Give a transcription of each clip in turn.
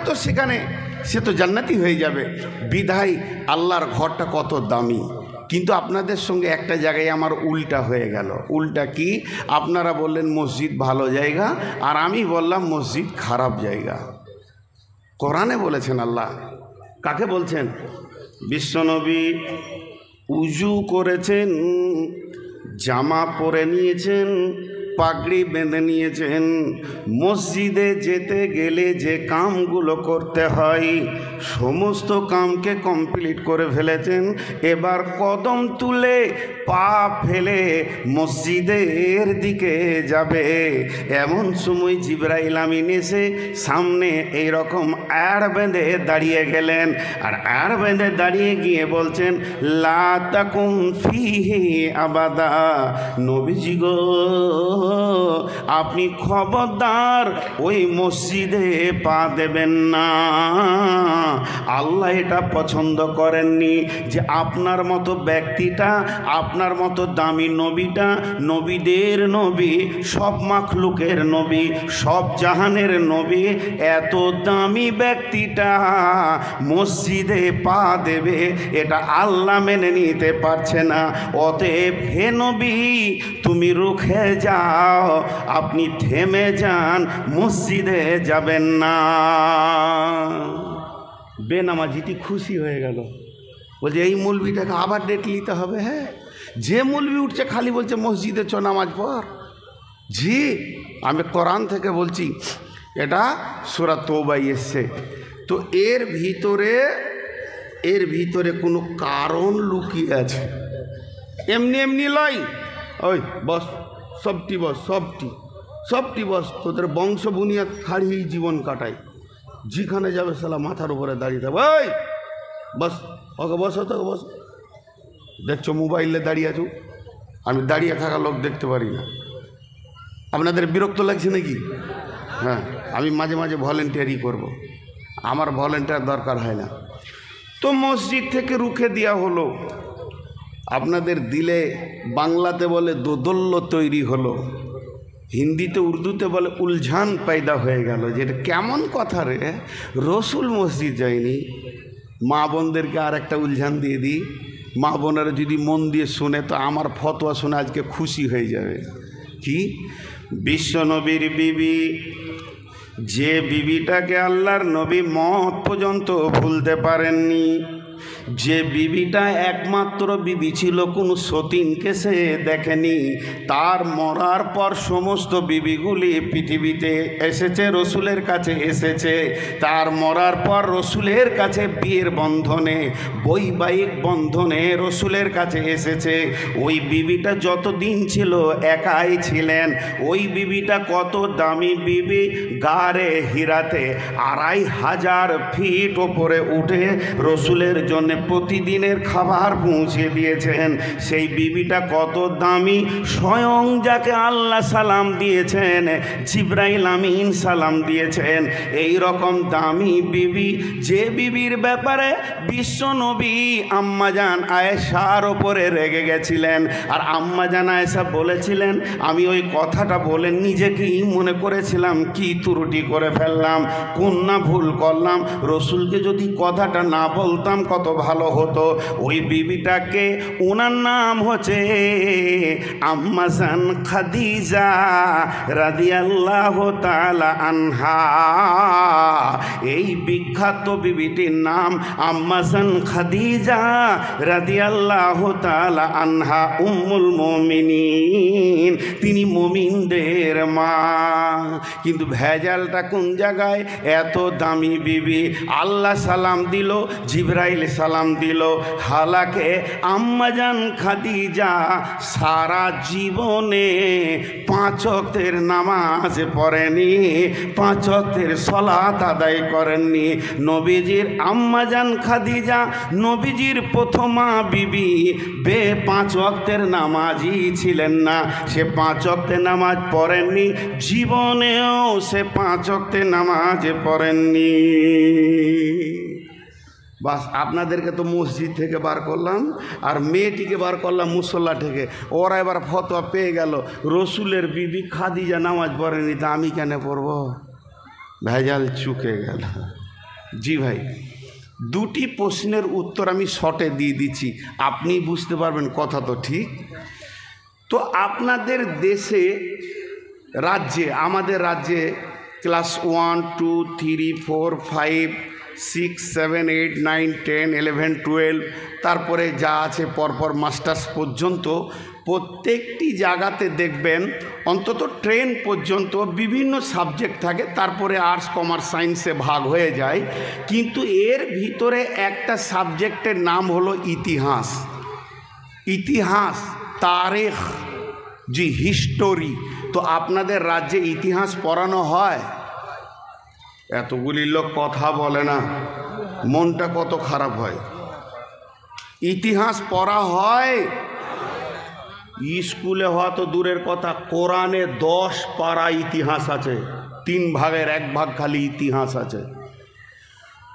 তো সেখানে সে তো জান্নাতি হয়ে যাবে। বিধায় আল্লাহর ঘরটা কত দামি। কিন্তু আপনাদের সঙ্গে একটা জায়গায় আমার উল্টা হয়ে গেল। উল্টা কি? আপনারা বললেন মসজিদ ভালো জায়গা, আর আমি বললাম মসজিদ খারাপ জায়গা। কোরআনে বলেছেন আল্লাহ। কাকে বলছেন? বিশ্বনবী উজু করেছেন, জামা পরে নিয়েছেন, পাগড়ি বেঁধে নিয়েছেন, মসজিদে যেতে গেলে যে কামগুলো করতে হয় সমস্ত কামকে কমপ্লিট করে ফেলেছেন। এবার কদম তুলে পা ফেলে মসজিদের দিকে যাবে, এমন সময় জিবরাইল আমিন এসে সামনে এইরকম আড় বেঁধে দাঁড়িয়ে গেলেন। আর আড় বেঁধে দাঁড়িয়ে গিয়ে বলছেন, লা তাকুম ফিহি আবাদা, নবীজি গো আপনি খবরদার ওই মসজিদে পা দেবেন না। আল্লাহ এটা পছন্দ করেননি যে আপনার মতো ব্যক্তিটা, আপনার মতো দামি নবীটা, নবীদের নবী, সব মাখলুকের নবী, সব জাহানের নবী, এত দামি ব্যক্তিটা মসজিদে পা দেবে, এটা আল্লাহ মেনে নিতে পারছে না। অতএব হে নবী তুমি রুখে যাও, আপনি থেমে যান, মসজিদে যাবেন না। বেনামাজিটি খুশি হয়ে গেল, বলছে এই মৌলবিটাকে আবার ডেট নিতে হবে। হ্যাঁ, যে মৌলবি উঠছে খালি বলছে মসজিদে চ নামাজ পড়। জি, আমি কোরআন থেকে বলছি, এটা সূরা তওবা এসছে। তো এর ভিতরে কোনো কারণ লুকিয়ে আছে, এমনি এমনি লয়। ওই বস, সবটি বস, সবটি বস, তোদের বংশ বুনিয়াদ খাড়িয়েই জীবন কাটায়, যেখানে যাবে সালা মাথার উপরে দাঁড়িয়ে থাকবে। ওই বস, ওকে বসো, তোকে বস। দেখছো মোবাইলে দাঁড়িয়ে আছো, আমি দাঁড়িয়ে থাকা লোক দেখতে পারি না। আপনাদের বিরক্ত লাগছে নাকি? হ্যাঁ, আমি মাঝে মাঝে ভলেন্টিয়ারই করব, আমার ভলেন্টিয়ার দরকার হয় না। তো মসজিদ থেকে রুখে দেওয়া হলো। আপনাদের দিলে বাংলাতে বলে দোদল্য তৈরি হলো, হিন্দিতে উর্দুতে বলে উলঝান পয়দা হয়ে গেল। যেটা কেমন কথা রে, রসুল মসজিদ যায়নি। মা বোনদেরকে আর একটা উলঝান দিয়ে দিই, মা বোনেরা যদি মন দিয়ে শোনে তো আমার ফতোয়া শুনে আজকে খুশি হয়ে যাবে। কি? বিশ্বনবীর বিবি, যে বিবিটাকে আল্লাহর নবী মত পর্যন্ত ভুলতে পারেননি, যে বিবিটা একমাত্র বিবি ছিল, কোনো সতীনকে সে দেখেনি, তার মরার পর সমস্ত বিবিগুলি পৃথিবীতে এসেছে, রসুলের কাছে এসেছে। তার মরার পর রসুলের কাছে বিয়ের বন্ধনে, বৈবাহিক বন্ধনে রসুলের কাছে এসেছে। ওই বিবিটা যতদিন ছিল একাই ছিলেন। ওই বিবিটা কত দামি বিবি, গারে হিরাতে 2500 ফিট ওপরে উঠে রসুলের জন্য প্রতিদিনের খাবার পৌঁছে দিয়েছেন। সেই বিবিটা কত দামি, স্বয়ং যাকে আল্লাহ সালাম দিয়েছেন, জিবরাইল আমিন সালাম দিয়েছেন। এই রকম দামি বিবি, যে বিবির ব্যাপারে বিশ্বনবী আম্মাজান আয়েশার ওপরে রেগে গেছিলেন। আর আম্মাজান আয়েশা বলেছিলেন, আমি ওই কথাটা বলে নিজেকেই মনে করেছিলাম কি ত্রুটি করে ফেললাম, কোন না ভুল করলাম, রসুলকে যদি কথাটা না বলতাম কত ভালো হতো। ওই বিবিটাকে, ওনার নাম হচ্ছে আম্মাজান খাদিজা রাদিয়াল্লাহু তাআলা আনহা। এই বিখ্যাত বিবিটির নাম আম্মাজান খাদিজা রাদিয়াল্লাহু তাআলা আনহা, উম্মুল মুমিনিন, তিনি মুমিনদের মা। কিন্তু ভেজালটা কোন জায়গায়? এত দামি বিবি, আল্লাহ সালাম দিল, জিবরাইল সালাম দিল, হালাকে আম্মাজান খাদিজা সারা জীবনে 5 ওয়াক্তের নামাজ পড়েনি, 5 ওয়াক্তের সালাত আদায় করেননি। নবীজির আম্মাজান খাদিজা নবীজির প্রথমা বিবি, 5 ওয়াক্তের নামাজই ছিলেন না। সে 5 ওয়াক্তের নামাজ পড়েননি, জীবনেও সে 5 ওয়াক্তের নামাজ পড়েননি। বাস, আপনাদেরকে তো মসজিদ থেকে বার করলাম, আর মেয়েটিকে বার করলাম মুসল্লা থেকে। ওরা এবার ফতোয়া পেয়ে গেল, রসুলের বিবি খাদিজা নামাজ পড়েনি, তা আমি কেন পড়ব? ভেজাল চুকে গেল। জি ভাই, দুটি প্রশ্নের উত্তর আমি শর্টে দিয়ে দিচ্ছি, আপনি বুঝতে পারবেন, কথা তো ঠিক। তো আপনাদের দেশে, রাজ্যে, আমাদের রাজ্যে ক্লাস 1, 2, 3, 4, 5, 6, 7, 8, 9, 10, 11, 12, তারপরে যা আছে পরপর মাস্টার্স পর্যন্ত প্রত্যেকটি জায়গাতে দেখবেন অন্তত 10 পর্যন্ত বিভিন্ন সাবজেক্ট থাকে, তারপরে আর্টস, কমার্স, সায়েন্সে ভাগ হয়ে যায়। কিন্তু এর ভিতরে একটা সাবজেক্টের নাম হলো ইতিহাস। ইতিহাস, তারিখ, জি, হিস্টোরি। তো আপনাদের রাজ্যে ইতিহাস পড়ানো হয়? এতগুলি লোক কথা বলে না, মনটা কত খারাপ হয়। ইতিহাস পড়া হয়? স্কুলে হওয়া তো দূরের কথা, কোরআনে 10 পারা ইতিহাস আছে, 3 ভাগের 1 ভাগ খালি ইতিহাস আছে।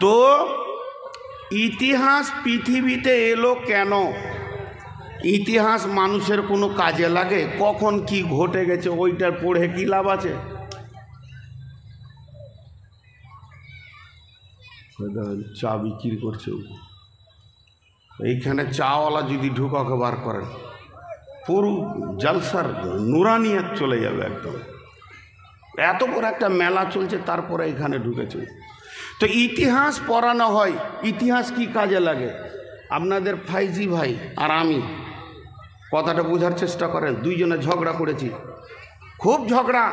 তো ইতিহাস পৃথিবীতে এলো কেন? ইতিহাস মানুষের কোনো কাজে লাগে? কখন কি ঘটে গেছে ওইটার পড়ে কি লাভ আছে? চা বিক্রি করছে, এইখানে চাওয়ালা যদি ঢুকাকে বার করেন পুরো জলসার নুরানিয়াত চলে যাবে একদম। এত বড় একটা মেলা চলছে, তারপরে এখানে ঢুকেছে। তো ইতিহাস পড়ানো হয়। ইতিহাস কি কাজে লাগে? আপনাদের ফাইজি ভাই আর আমি, কথাটা বোঝার চেষ্টা করেন, দুইজনে ঝগড়া করেছি, খুব ঝগড়া,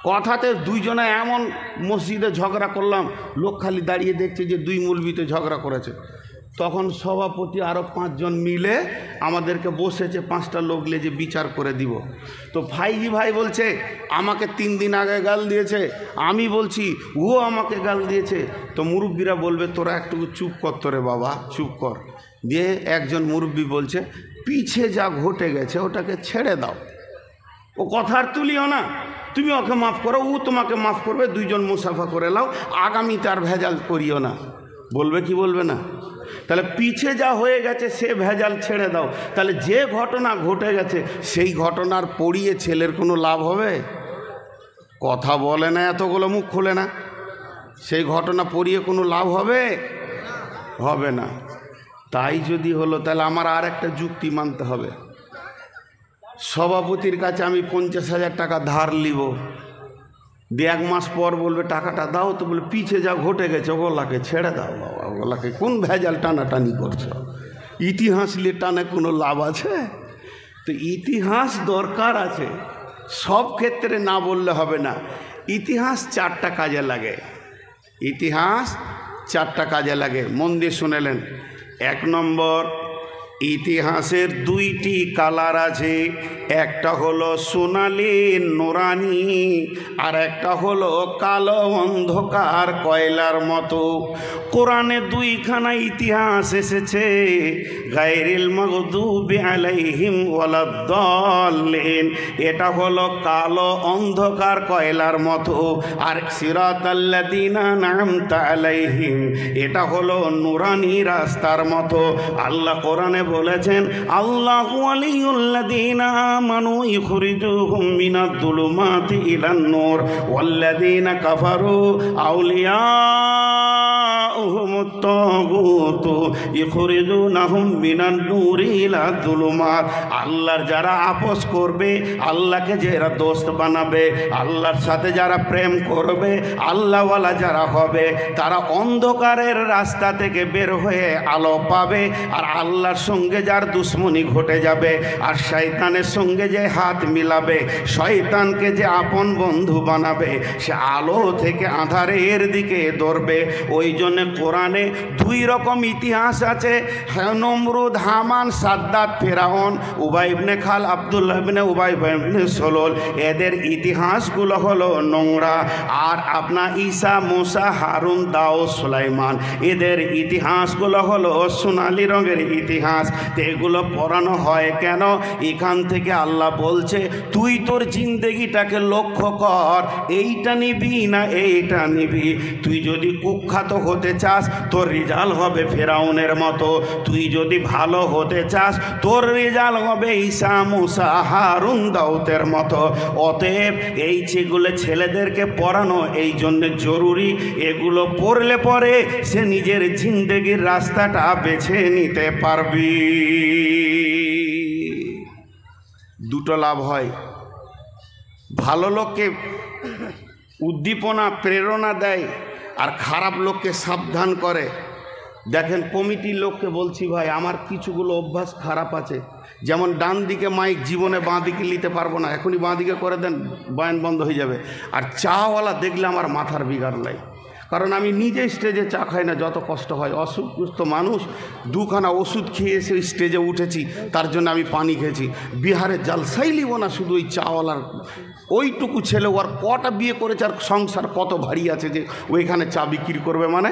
কথাতে দুইজনে এমন মসজিদে ঝগড়া করলাম, লোক খালি দাঁড়িয়ে দেখছে যে 2 মৌলবিতে ঝগড়া করেছে। তখন সভাপতি আরও 5 জন মিলে আমাদেরকে বসেছে, 5টা লোক নিয়ে যে বিচার করে দিব। তো ফাইজি ভাই বলছে আমাকে 3 দিন আগে গাল দিয়েছে, আমি বলছি ও আমাকে গাল দিয়েছে। তো মুরব্বীরা বলবে তোরা একটু চুপ কর, তোরে বাবা চুপ কর। দিয়ে একজন মুরব্বী বলছে পিছে যা ঘটে গেছে ওটাকে ছেড়ে দাও, ও কথা আর তুলিও না, তুমি ওকে মাফ করো, ও তোমাকে মাফ করবে, 2 জন মুসাফা করে নাও, আগামীতে আর ভেজাল করিও না। বলবে কি বলবে না? তাহলে পিছে যা হয়ে গেছে সে ভেজাল ছেড়ে দাও। তাহলে যে ঘটনা ঘটে গেছে সেই ঘটনার পড়িয়ে ছেলের কোনো লাভ হবে? কথা বলে না, এতগুলো মুখ খোলে না, সেই ঘটনা পড়িয়ে কোনো লাভ হবে? হবে না। তাই যদি হলো তাহলে আমার আর একটা যুক্তি মানতে হবে। সভাপতির কাছে আমি 50,000 টাকা ধার নিব, 1 মাস পর বলবে টাকাটা দাও, তো বলে পিছে যা ঘটে গেছে ওগুলাকে ছেড়ে দাও বাবা, ওগুলাকে কোন ভেজাল টানাটানি করছো? ইতিহাস নিয়ে টানে কোনো লাভ আছে? তো ইতিহাস দরকার আছে, সব ক্ষেত্রে না বললে হবে না। ইতিহাস 4টা কাজে লাগে, ইতিহাস 4টা কাজে লাগে, মন দিয়ে শুনেলেন। 1 নম্বর, ইতিহাসের 2টি কালার আছে, একটা হলো সোনালি নুরানি আর একটা হলো কালো অন্ধকার কয়লার মতো। কোরআনে 2খানা ইতিহাস এসেছে, গায়রিল মাগদুবি আলাইহিম ওয়ালাদ-দাল্লিন, এটা হলো কালো অন্ধকার কয়লার মতো, আর সিরাতাল্লাযিনা আন'আমতা আলাইহিম, এটা হলো নুরানি রাস্তার মতো। আল্লাহ কোরআনে বলেছেন আল্লাহু ওয়ালিয়ুল্লাযিনা আমানু ইখরিজুহুম মিনাদ-দুলুমাতি ইলান-নূর ওয়াল্লাযিনা কাফারু আউলিয়াউহুমুত তাগুতু ইখরিজুনাহুম মিনান-নূরি ইলাদ-দুলুমাত। আল্লাহর যারা আপোস করবে, আল্লাহকে যারা দোস্ত বানাবে, আল্লাহর সাথে যারা প্রেম করবে, আল্লাহওয়ালা যারা হবে, তারা অন্ধকারের রাস্তা থেকে বের হয়ে আলো পাবে। আর আল্লাহর সঙ্গে যার দুশ্মনী ঘটে যাবে, আর শয়তানের সঙ্গে যে হাত মিলাবে, শয়তানকে যে আপন বন্ধু বানাবে, সে আলো থেকে আঁধারের দিকে দৌড়বে। ওই জন্য কোরআনে 2 রকম ইতিহাস আছে, নমরুদ, হামান, সাদ্দাত, ফেরাউন, উবাই ইবনে খাল, আব্দুল্লাহ ইবনে উবাই ইবনে সলুল, এদের ইতিহাসগুলো হলো নোংরা। আর আপনার ঈসা, মুসা, হারুন, দাউদ, সুলাইমান, এদের ইতিহাসগুলো হলো সোনালি রঙের ইতিহাস। তো এগুলো পড়ানো হয় কেন? এখান থেকে আল্লাহ বলছে তুই তোর জিন্দেগিটাকে লক্ষ্য কর, এইটা নিবি না এইটা নিবি। তুই যদি কুখ্যাত হতে চাস, তোর রেজাল্ট হবে ফেরাউনের মতো। তুই যদি ভালো হতে চাস তোর রেজাল্ট হবে ঈসা মুসা হারুন দাউদের মতো। অতএব এই যেগুলো ছেলেদেরকে পড়ানো এই জন্য জরুরি, এগুলো পড়লে পরে সে নিজের জিন্দেগির রাস্তাটা বেছে নিতে পারবি। দুটো লাভ হয়, ভালো লোককে উদ্দীপনা প্রেরণা দেয় আর খারাপ লোককে সাবধান করে। দেখেন কমিটির লোককে বলছি, ভাই আমার কিছুগুলো অভ্যাস খারাপ আছে, যেমন ডান দিকে মাইক, জীবনে বাঁ দিকে নিতে পারবো না, এখনই বাঁ দিকে করে দেন, বয়ান বন্ধ হয়ে যাবে। আর চাওয়ালা দেখলে আমার মাথার বিগাড় লাই, কারণ আমি নিজে স্টেজে চা খাই না, যত কষ্ট হয়। অসুস্থ মানুষ, দুখানা ওষুধ খেয়ে এসে স্টেজে উঠেছি, তার জন্য আমি পানি খেয়েছি। বিহারে জালসাই লিব না শুধু ওই চাওয়ালার ওইটুকু ছেলে, ওর কটা বিয়ে করেছে আর সংসার কত ভারী আছে যে ওইখানে চা বিক্রি করবে। মানে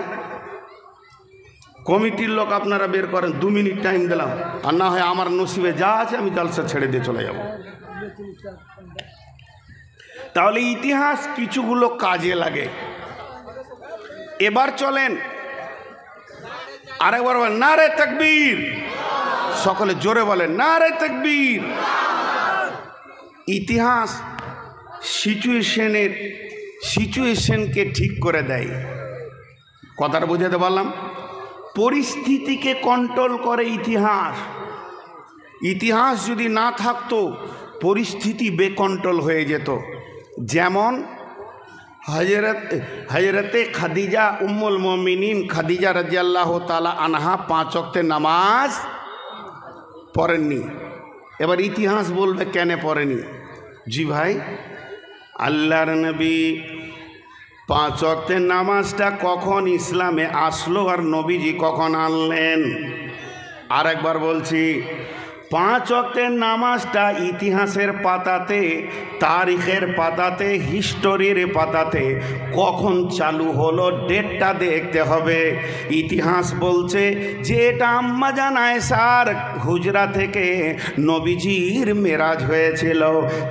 কমিটির লোক আপনারা বের করেন, 2 মিনিট টাইম দিলাম, আর না হয় আমার নসিবে যা আছে আমি জালসা ছেড়ে দিয়ে চলে যাব। তাহলে ইতিহাস কিছুগুলো কাজে লাগে। এবার চলেন আরেকবার বলেন নারে তাকবীর, সকলে জোরে বলেন নারে তাকবীর। ইতিহাস সিচুয়েশনকে ঠিক করে দেয়। কথাটা বোঝাতে পারলাম? পরিস্থিতিকে কন্ট্রোল করে ইতিহাস। ইতিহাস যদি না থাকতো পরিস্থিতি বেকন্ট্রোল হয়ে যেত। যেমন হজরতে খাদিজা উম্মুল মুমিনিন খাদিজা রাদিয়াল্লাহু তাআলা আনহা 5 ওয়াক্তের নামাজ পড়েননি। এবার ইতিহাস বলবে কেন পড়েনি। জি ভাই, আল্লাহর নবী 5 ওয়াক্তের নামাজটা কখন ইসলামে আসলো আর নবীজি কখন আনলেন? আর একবার বলছি, 5 ওয়াক্তের নামাজটা ইতিহাসের পাতাতে, তারিখের পাতাতে, হিস্টোরির পাতাতে কখন চালু হলো ডেটটা দেখতে হবে। ইতিহাস বলছে যে এটা আম্মা জান আয়েশার হুজরা থেকে নবীজির মেরাজ হয়েছিল।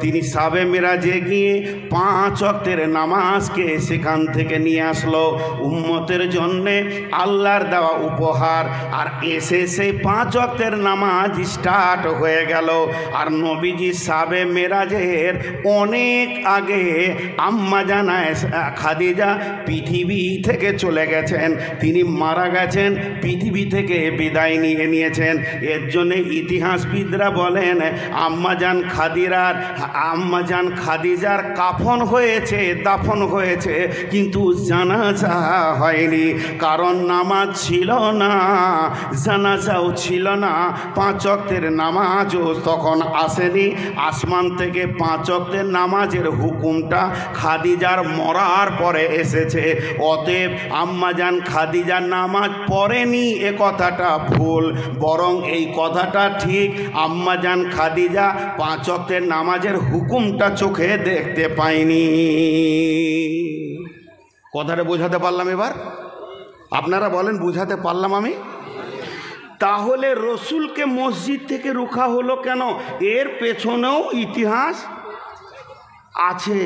তিনি সাবে মেরাজে গিয়ে 5 ওয়াক্তের নামাজকে সেখান থেকে নিয়ে আসলো উম্মতের জন্যে, আল্লাহর দেওয়া উপহার। আর এসে সেই 5 ওয়াক্তের নামাজ স্টার্ট হয়ে গেল। আর নবীজি সাবে মেরাজের অনেক আগে আম্মা জান খাদিজা পৃথিবী থেকে চলে গেছেন, তিনি মারা গেছেন, পৃথিবী থেকে বিদায় নিয়ে নিয়েছেন। এর জন্য ইতিহাসবিদরা বলেন আম্মা জান খাদিজার কাফন হয়েছে, দাফন হয়েছে, কিন্তু জানাজা হয়নি, কারণ নামাজ ছিল না, জানাজাও ছিল না। 5 ওয়াক্তের নামাজও তখন আসেনি। আসমান থেকে 5 ওয়াক্তের নামাজের হুকুমটা খাদিজার মরার পরে এসেছে। অতএব আম্মাজান খাদিজার নামাজ পড়েনি এ কথাটা ভুল, বরং এই কথাটা ঠিক। আম্মাজান খাদিজা 5 ওয়াক্তের নামাজের হুকুমটা চোখে দেখতে পায়নি। কথাটা বোঝাতে পারলাম? এবার আপনারা বলেন বোঝাতে পারলাম আমি? তাহলে রসুলকে মসজিদ থেকে রুখা হলো কেন? এর পেছনেও ইতিহাস আছে,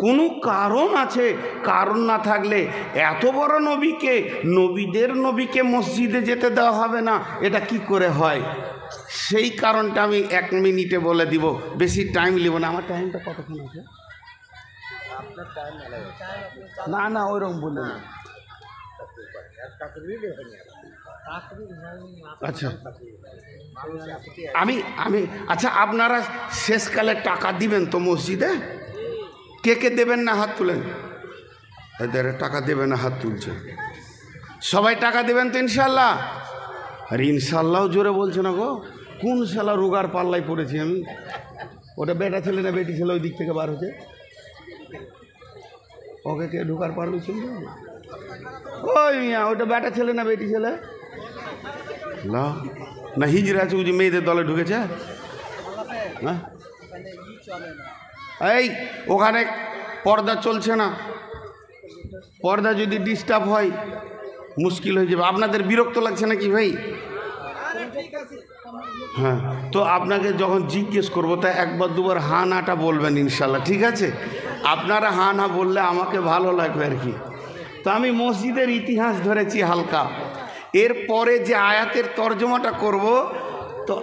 কোনো কারণ আছে। কারণ না থাকলে এত বড় নবীকে, নবীদের নবীকে মসজিদে যেতে দেওয়া হবে না, এটা কি করে হয়? সেই কারণটা আমি 1 মিনিটে বলে দিব, বেশি টাইম নেব না। আমার টাইমটা কতক্ষণ আছে? না না ওইরকম বলে না। আচ্ছা আমি আচ্ছা, আপনারা শেষকালে টাকা দিবেন তো মসজিদে? কে কে দেবেন না হাত তুলেন? এদের টাকা দেবেন না হাত তুলছে। সবাই টাকা দেবেন তো ইনশাল্লাহ? আরে ইনশাল্লাহ জোরে বলছে না গো, কোন শালা রোগার পাল্লায় পড়েছি আমি। ওটা বেটা ছেলে না বেটি ছেলে ওই দিক থেকে বার হচ্ছে, ওকে কে ঢুকার পারবে? ওই মিয়া, ওটা বেটা ছেলে না বেটি ছেলে? না হিজড়া আছে, ওই যে মেয়েদের দলে ঢুকেছে। হ্যাঁ এই ওখানে পর্দা চলছে না, পর্দা যদি ডিস্টার্ব হয় মুশকিল হয়ে যাবে। আপনাদের বিরক্ত লাগছে নাকি ভাই? হ্যাঁ, তো আপনাকে যখন জিজ্ঞেস করবো তা 1বার 2বার হ্যাঁ নাটা বলবেন ইনশাল্লাহ, ঠিক আছে? আপনারা হ্যাঁ না বললে আমাকে ভালো লাগবে আর কি। তো আমি মসজিদের ইতিহাস ধরেছি হালকা। এরপরে যে আয়াতের তর্জমাটা করব, তো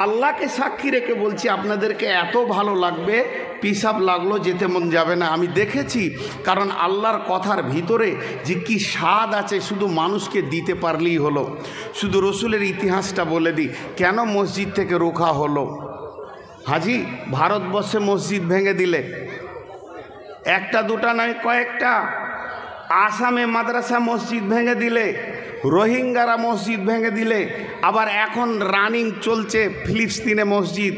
আল্লাহকে সাক্ষী রেখে বলছি আপনাদেরকে এত ভালো লাগবে, পিসাব লাগলো, যেতে মন যাবে না। আমি দেখেছি, কারণ আল্লাহর কথার ভিতরে যে কি স্বাদ আছে শুধু মানুষকে দিতে পারলেই হলো। শুধু রসুলের ইতিহাসটা বলে দিই, কেন মসজিদ থেকে রোখা হলো। হাজি, ভারতবর্ষে মসজিদ ভেঙে দিলে একটা দুটা নয়, কয়েকটা। আসামে মাদ্রাসা মসজিদ ভেঙে দিলে, রোহিঙ্গারা মসজিদ ভেঙে দিলে, আবার এখন রানিং চলছে ফিলিস্তিনে মসজিদ।